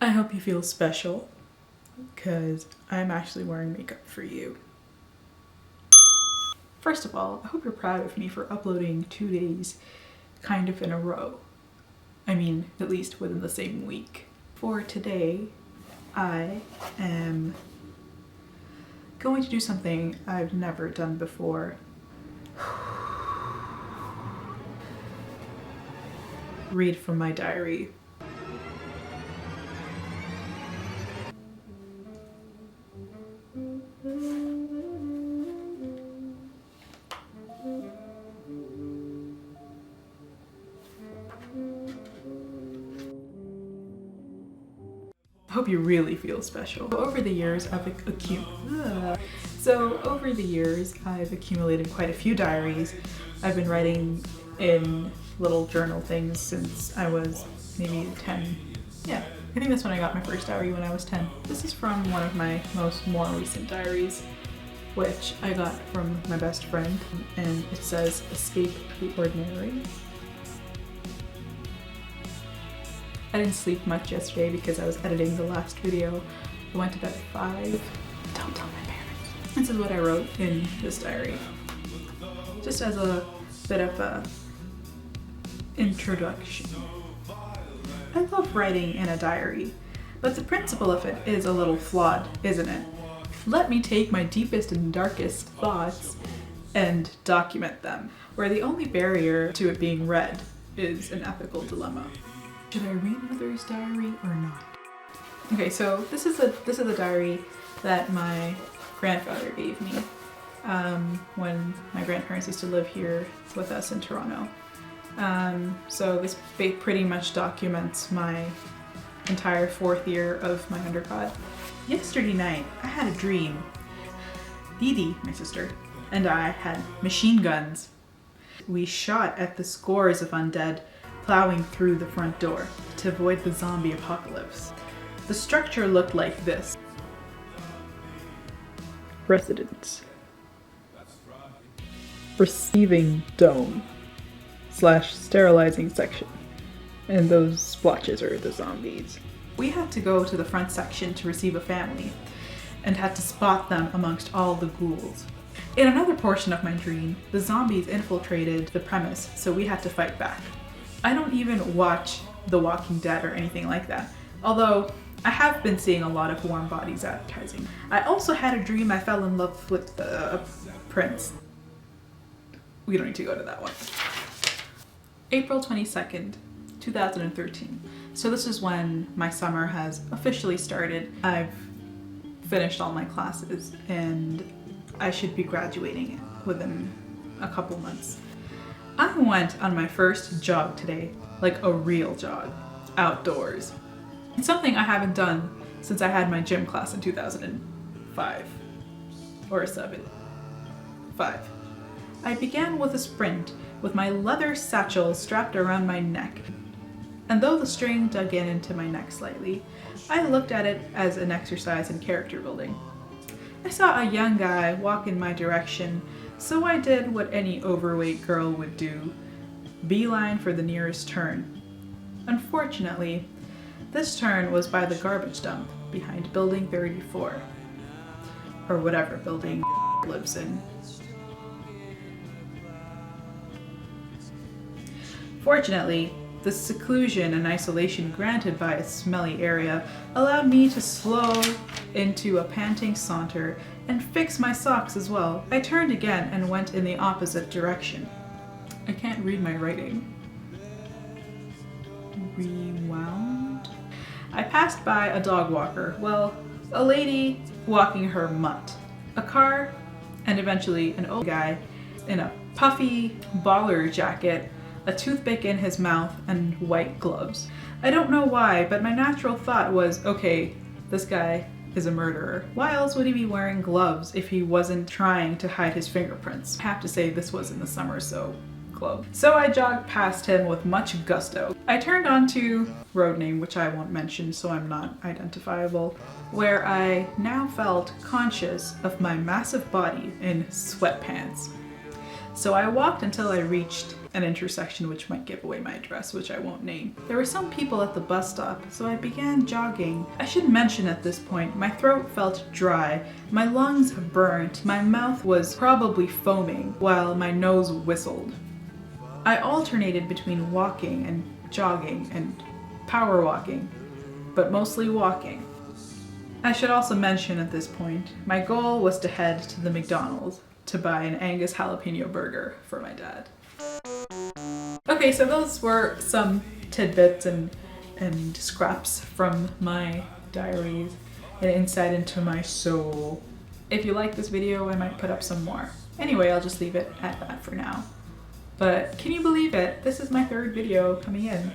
I hope you feel special, because I'm actually wearing makeup for you. First of all, I hope you're proud of me for uploading 2 days kind of in a row. I mean, at least within the same week. For today, I am going to do something I've never done before. Read from my diary. I hope you really feel special. Over the years, I've accumulated quite a few diaries. I've been writing in little journal things since I was maybe 10. Yeah, I think that's when I got my first diary, when I was 10. This is from one of my more recent diaries, which I got from my best friend, and it says, "Escape the ordinary." I didn't sleep much yesterday because I was editing the last video. I went to bed at 5. Don't tell my parents. This is what I wrote in this diary. Just as a bit of a introduction. I love writing in a diary, but the principle of it is a little flawed, isn't it? Let me take my deepest and darkest thoughts and document them, where the only barrier to it being read is an ethical dilemma. Should I read Mother's diary or not? Okay, so this is a diary that my grandfather gave me when my grandparents used to live here with us in Toronto. So this pretty much documents my entire 4th year of my undergrad. Yesterday night, I had a dream. Didi, my sister, and I had machine guns. We shot at the scores of undead plowing through the front door to avoid the zombie apocalypse. The structure looked like this. Residence. Receiving dome / sterilizing section. And those splotches are the zombies. We had to go to the front section to receive a family and had to spot them amongst all the ghouls. In another portion of my dream, the zombies infiltrated the premise, so we had to fight back. I don't even watch The Walking Dead or anything like that, although I have been seeing a lot of Warm Bodies advertising. I also had a dream I fell in love with the prince. We don't need to go to that one. April 22nd, 2013. So this is when my summer has officially started. I've finished all my classes and I should be graduating within a couple months. I went on my first jog today, like a real jog, outdoors. It's something I haven't done since I had my gym class in 2005 or 7. 5. I began with a sprint with my leather satchel strapped around my neck. And though the string dug into my neck slightly, I looked at it as an exercise in character building. I saw a young guy walk in my direction, so I did what any overweight girl would do, beeline for the nearest turn. Unfortunately, this turn was by the garbage dump behind building 34, or whatever building lives in. Fortunately, the seclusion and isolation granted by a smelly area allowed me to slow into a panting saunter and fix my socks as well. I turned again and went in the opposite direction. I can't read my writing. Rewound? I passed by a dog walker, well, a lady walking her mutt, a car, and eventually an old guy in a puffy baller jacket, a toothpick in his mouth, and white gloves. I don't know why, but my natural thought was, okay, this guy is a murderer. Why else would he be wearing gloves if he wasn't trying to hide his fingerprints? I have to say this was in the summer, so gloves. So I jogged past him with much gusto. I turned onto road name, which I won't mention so I'm not identifiable, where I now felt conscious of my massive body in sweatpants. So I walked until I reached an intersection which might give away my address, which I won't name. There were some people at the bus stop, so I began jogging. I should mention at this point, my throat felt dry, my lungs burnt, my mouth was probably foaming, while my nose whistled. I alternated between walking and jogging and power walking, but mostly walking. I should also mention at this point, my goal was to head to the McDonald's to buy an Angus jalapeno burger for my dad. Okay, so those were some tidbits and scraps from my diaries and insight into my soul. If you like this video, I might put up some more. Anyway, I'll just leave it at that for now. But can you believe it? This is my third video coming in.